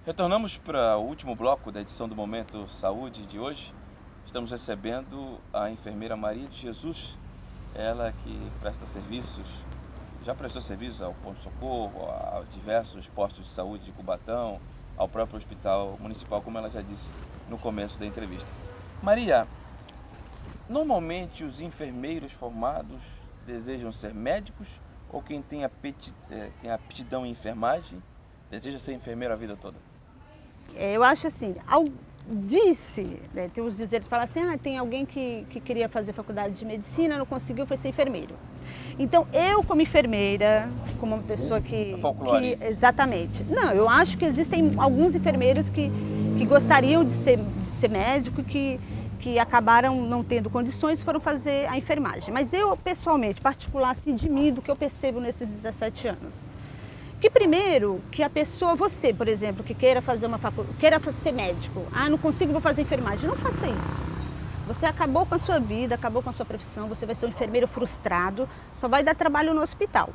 Retornamos para o último bloco da edição do Momento Saúde de hoje. Estamos recebendo a enfermeira Maria de Jesus, ela que presta serviços, já prestou serviços ao Ponto Socorro, a diversos postos de saúde de Cubatão, ao próprio Hospital Municipal, como ela já disse no começo da entrevista. Maria, normalmente os enfermeiros formados desejam ser médicos ou quem tem aptidão em enfermagem deseja ser enfermeiro a vida toda? Eu acho assim, tem os dizeres que falam assim, tem alguém que queria fazer faculdade de medicina, não conseguiu, foi ser enfermeiro. Então, eu como enfermeira, como uma pessoa que exatamente. Não, eu acho que existem alguns enfermeiros que gostariam de ser médico e que acabaram não tendo condições e foram fazer a enfermagem. Mas eu, pessoalmente, particular assim, de mim, do que eu percebo nesses 17 anos, que primeiro, que a pessoa, você, por exemplo, que queira fazer uma faculdade, queira ser médico, não consigo, vou fazer enfermagem, não faça isso. Você acabou com a sua vida, acabou com a sua profissão, você vai ser um enfermeiro frustrado, só vai dar trabalho no hospital.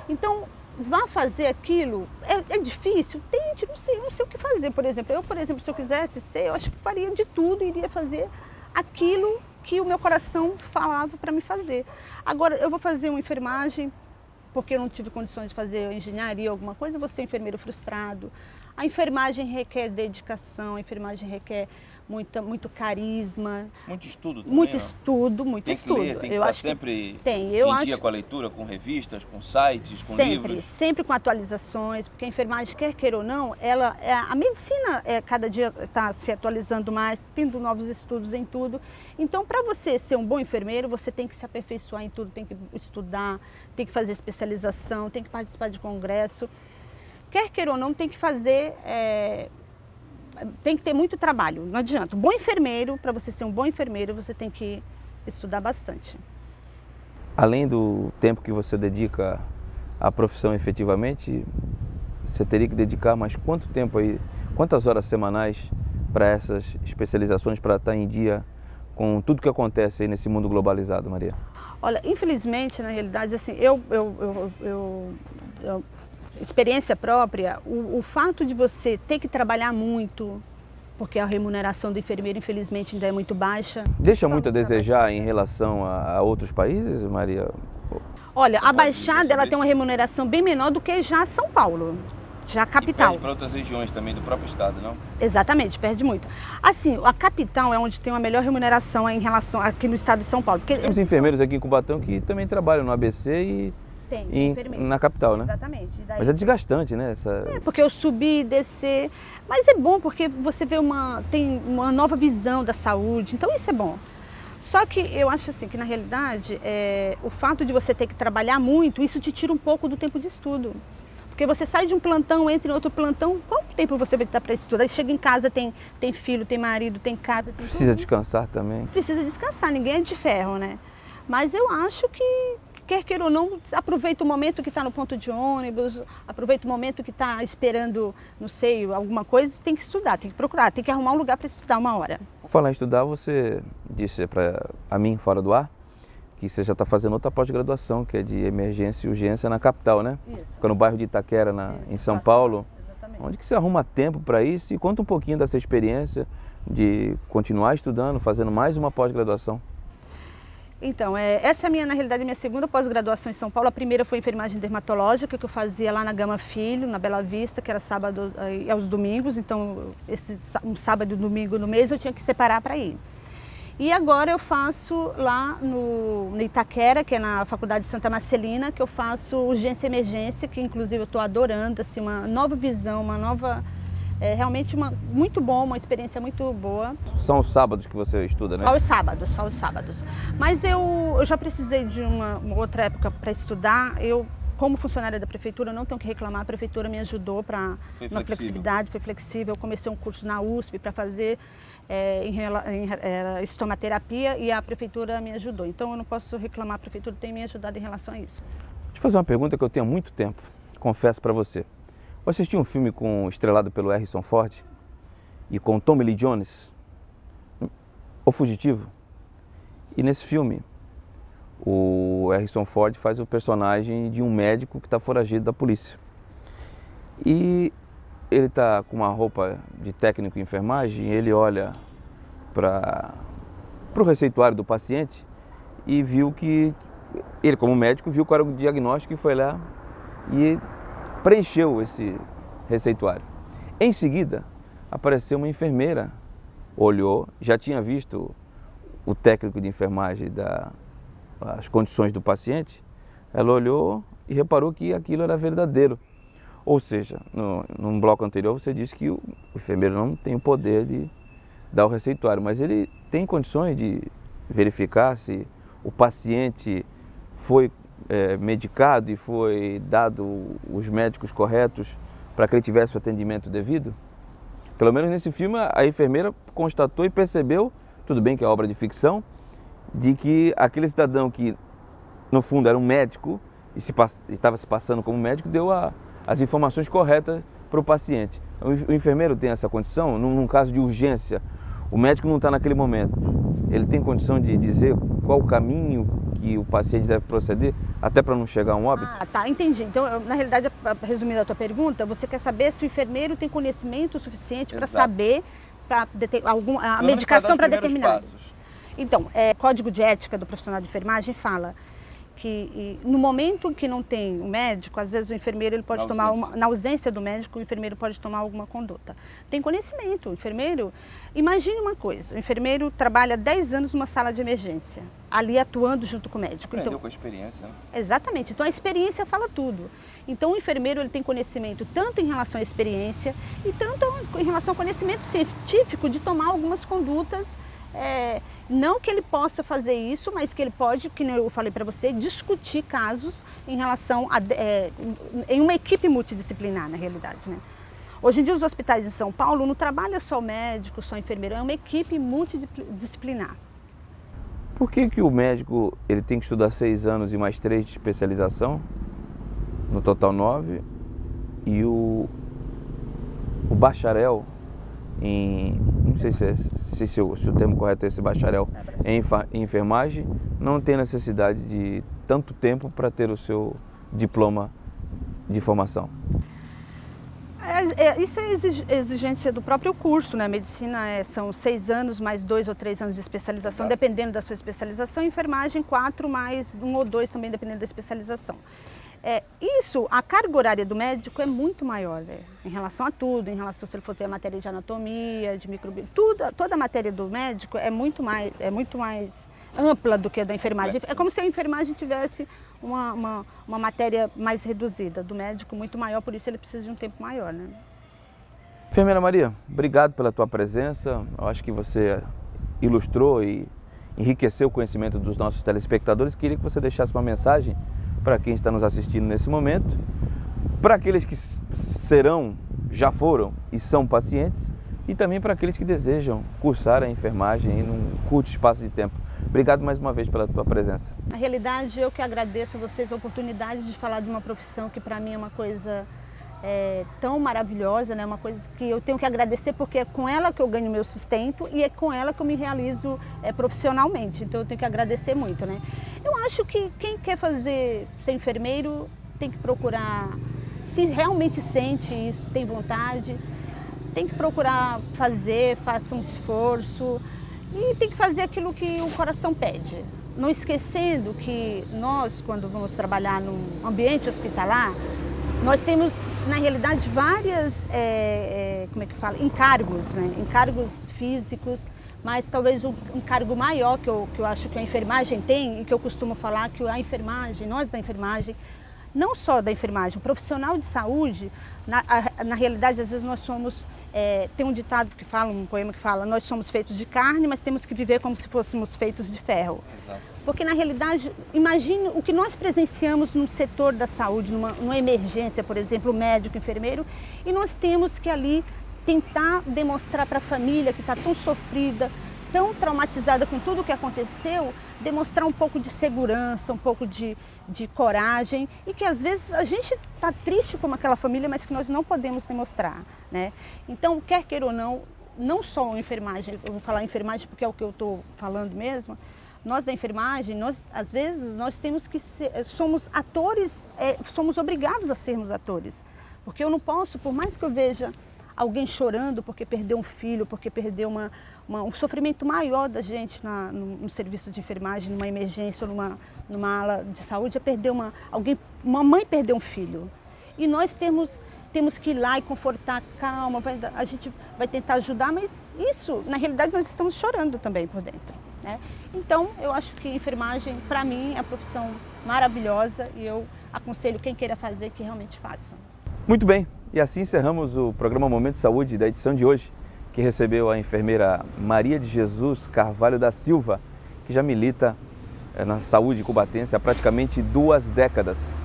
Então, vá fazer aquilo, é difícil? Tente, não sei o que fazer, por exemplo. Se eu quisesse ser, eu acho que faria de tudo, iria fazer aquilo que o meu coração falava para me fazer. Agora, eu vou fazer uma enfermagem, porque eu não tive condições de fazer engenharia, alguma coisa, eu vou ser um enfermeiro frustrado. A enfermagem requer dedicação, a enfermagem requer muito carisma. Muito estudo também, muito estudo. Tem que ler, tem que estar sempre em dia com a leitura, com revistas, com sites, com livros. Sempre com atualizações, porque a enfermagem, quer queira ou não, a medicina cada dia está se atualizando mais, tendo novos estudos em tudo. Então, para você ser um bom enfermeiro, você tem que se aperfeiçoar em tudo, tem que estudar, tem que fazer especialização, tem que participar de congresso. Quer queira ou não, tem que fazer... tem que ter muito trabalho, não adianta. Bom enfermeiro, para você ser um bom enfermeiro, você tem que estudar bastante. Além do tempo que você dedica à profissão efetivamente, você teria que dedicar mais quanto tempo aí, quantas horas semanais para essas especializações, para estar em dia com tudo que acontece aí nesse mundo globalizado, Maria? Olha, infelizmente, na realidade, assim, experiência própria, o fato de você ter que trabalhar muito, porque a remuneração do enfermeiro, infelizmente, ainda é muito baixa. Deixa muito a desejar em relação a outros países, Maria? Olha, a Baixada ela tem uma remuneração bem menor do que já São Paulo, já a capital. E perde para outras regiões também do próprio estado, não? Exatamente, perde muito. Assim, a capital é onde tem uma melhor remuneração em relação aqui no estado de São Paulo. Porque temos enfermeiros aqui em Cubatão que também trabalham no ABC na capital, né? Exatamente. Mas é desgastante, né? Porque eu subir e descer, mas é bom porque você vê tem uma nova visão da saúde, então isso é bom. Só que eu acho assim que na realidade, o fato de você ter que trabalhar muito, isso te tira um pouco do tempo de estudo. Porque você sai de um plantão, entra em outro plantão, quanto tempo você vai estar para estudar? Aí chega em casa, tem filho, tem marido, tem casa... Precisa descansar também. Precisa descansar, ninguém é de ferro, né? Mas eu acho que, quer queira ou não, aproveita o momento que está no ponto de ônibus, aproveita o momento que está esperando, não sei, alguma coisa, tem que estudar, tem que procurar, tem que arrumar um lugar para estudar uma hora. Por falar em estudar, você disse para mim, fora do ar, que você já está fazendo outra pós-graduação, que é de emergência e urgência na capital, né? Isso. Fica no bairro de Itaquera, em São Paulo. Exatamente. Onde que você arruma tempo para isso? E conta um pouquinho dessa experiência de continuar estudando, fazendo mais uma pós-graduação. Então, essa é na realidade, minha segunda pós-graduação em São Paulo. A primeira foi enfermagem dermatológica, que eu fazia lá na Gama Filho, na Bela Vista, que era sábado e aos domingos. Então, um sábado e um domingo no mês eu tinha que separar para ir. E agora eu faço lá no Itaquera, que é na Faculdade de Santa Marcelina, que eu faço urgência e emergência, que inclusive eu estou adorando, assim, uma nova visão, uma nova... realmente muito bom, uma experiência muito boa. São os sábados que você estuda, né? Só os sábados. Mas eu já precisei de uma outra época para estudar. Eu, como funcionária da prefeitura, não tenho que reclamar. A prefeitura me ajudou para uma flexibilidade, foi flexível. Eu comecei um curso na USP para fazer em estomaterapia e a prefeitura me ajudou. Então eu não posso reclamar, a prefeitura tem me ajudado em relação a isso. Deixa eu fazer uma pergunta que eu tenho há muito tempo, confesso para você. Eu assisti um filme estrelado pelo Harrison Ford e com Tommy Lee Jones, O Fugitivo. E nesse filme, o Harrison Ford faz o personagem de um médico que está foragido da polícia. E ele está com uma roupa de técnico de enfermagem, ele olha para o receituário do paciente e viu que, ele como médico, viu qual era o diagnóstico e foi lá e preencheu esse receituário. Em seguida, apareceu uma enfermeira, olhou, já tinha visto o técnico de enfermagem as condições do paciente, ela olhou e reparou que aquilo era verdadeiro. Ou seja, num bloco anterior você disse que o enfermeiro não tem o poder de dar o receituário, mas ele tem condições de verificar se o paciente foi medicado e foi dado os médicos corretos para que ele tivesse o atendimento devido? Pelo menos nesse filme a enfermeira constatou e percebeu, tudo bem que é obra de ficção, de que aquele cidadão que no fundo era um médico e estava se passando como médico, deu as informações corretas para o paciente. O enfermeiro tem essa condição, num caso de urgência, o médico não está naquele momento, ele tem condição de dizer qual o caminho que o paciente deve proceder, até para não chegar a um óbito? Ah, tá, entendi. Então, na realidade, resumindo a tua pergunta, você quer saber se o enfermeiro tem conhecimento suficiente para saber a medicação para determinar. Então, o Código de Ética do Profissional de Enfermagem fala que no momento que não tem o médico, às vezes o enfermeiro ele pode na ausência do médico, o enfermeiro pode tomar alguma conduta. Tem conhecimento, o enfermeiro, imagine uma coisa, o enfermeiro trabalha 10 anos numa sala de emergência, ali atuando junto com o médico. Aprendeu com a experiência, né? Exatamente, então a experiência fala tudo. Então o enfermeiro ele tem conhecimento tanto em relação à experiência e tanto em relação ao conhecimento científico de tomar algumas condutas. Não que ele possa fazer isso, mas que ele pode, que eu falei para você, discutir casos em relação em uma equipe multidisciplinar, na realidade, né? Hoje em dia os hospitais em São Paulo não trabalha só médico, só enfermeiro, é uma equipe multidisciplinar. Por que o médico ele tem que estudar 6 anos e mais 3 de especialização, no total 9, e o bacharel não sei se o termo correto é esse bacharel, em enfermagem, não tem necessidade de tanto tempo para ter o seu diploma de formação? Isso é exigência do próprio curso, né? Medicina são 6 anos mais 2 ou 3 anos de especialização, dependendo da sua especialização. Enfermagem 4 mais 1 ou 2 também, dependendo da especialização. A carga horária do médico é muito maior, né? Em relação a tudo, em relação se ele for ter a matéria de anatomia, de microbiologia, toda a matéria do médico é muito mais ampla do que a da enfermagem. É como se a enfermagem tivesse uma matéria mais reduzida, do médico muito maior, por isso ele precisa de um tempo maior, né? Enfermeira Maria, obrigado pela tua presença. Eu acho que você ilustrou e enriqueceu o conhecimento dos nossos telespectadores. Queria que você deixasse uma mensagem para quem está nos assistindo nesse momento, para aqueles que já foram e são pacientes, e também para aqueles que desejam cursar a enfermagem em um curto espaço de tempo. Obrigado mais uma vez pela tua presença. Na realidade, eu que agradeço a vocês a oportunidade de falar de uma profissão que para mim é uma coisa tão maravilhosa, né? Uma coisa que eu tenho que agradecer porque é com ela que eu ganho meu sustento e é com ela que eu me realizo profissionalmente. Então eu tenho que agradecer muito, né? Eu acho que quem quer ser enfermeiro tem que procurar, se realmente sente isso, tem vontade, tem que procurar faça um esforço e tem que fazer aquilo que o coração pede. Não esquecendo que nós, quando vamos trabalhar num ambiente hospitalar, nós temos, na realidade, várias, encargos, né? Encargos físicos, mas talvez um encargo maior que eu acho que a enfermagem tem e que eu costumo falar que nós da enfermagem, não só da enfermagem, o profissional de saúde, na realidade, às vezes nós somos, tem um ditado que fala, um poema que fala, nós somos feitos de carne, mas temos que viver como se fôssemos feitos de ferro. Exato. Porque, na realidade, imagine o que nós presenciamos no setor da saúde, numa emergência, por exemplo, médico, enfermeiro, e nós temos que ali tentar demonstrar para a família que está tão sofrida, tão traumatizada com tudo o que aconteceu, demonstrar um pouco de segurança, um pouco de coragem, e que às vezes a gente está triste como aquela família, mas que nós não podemos demonstrar, né? Então, quer queira ou não só a enfermagem, eu vou falar enfermagem porque é o que eu estou falando mesmo, nós da enfermagem, às vezes nós temos que somos atores, somos obrigados a sermos atores, Porque eu não posso, por mais que eu veja alguém chorando porque perdeu um filho, porque perdeu um sofrimento maior da gente no serviço de enfermagem, numa emergência, ou numa ala de saúde, é perder uma mãe perdeu um filho. E nós temos que ir lá e confortar, calma, a gente vai tentar ajudar, mas isso, na realidade, nós estamos chorando também por dentro, né? Então, eu acho que enfermagem, para mim, é uma profissão maravilhosa e eu aconselho quem queira fazer que realmente faça. Muito bem, e assim encerramos o programa Momento Saúde da edição de hoje, que recebeu a enfermeira Maria de Jesus Carvalho da Silva, que já milita na saúde cubatense há praticamente 2 décadas.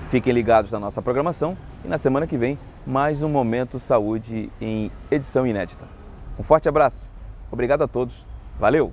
Fiquem ligados na nossa programação e na semana que vem, mais um Momento Saúde em edição inédita. Um forte abraço, obrigado a todos, valeu!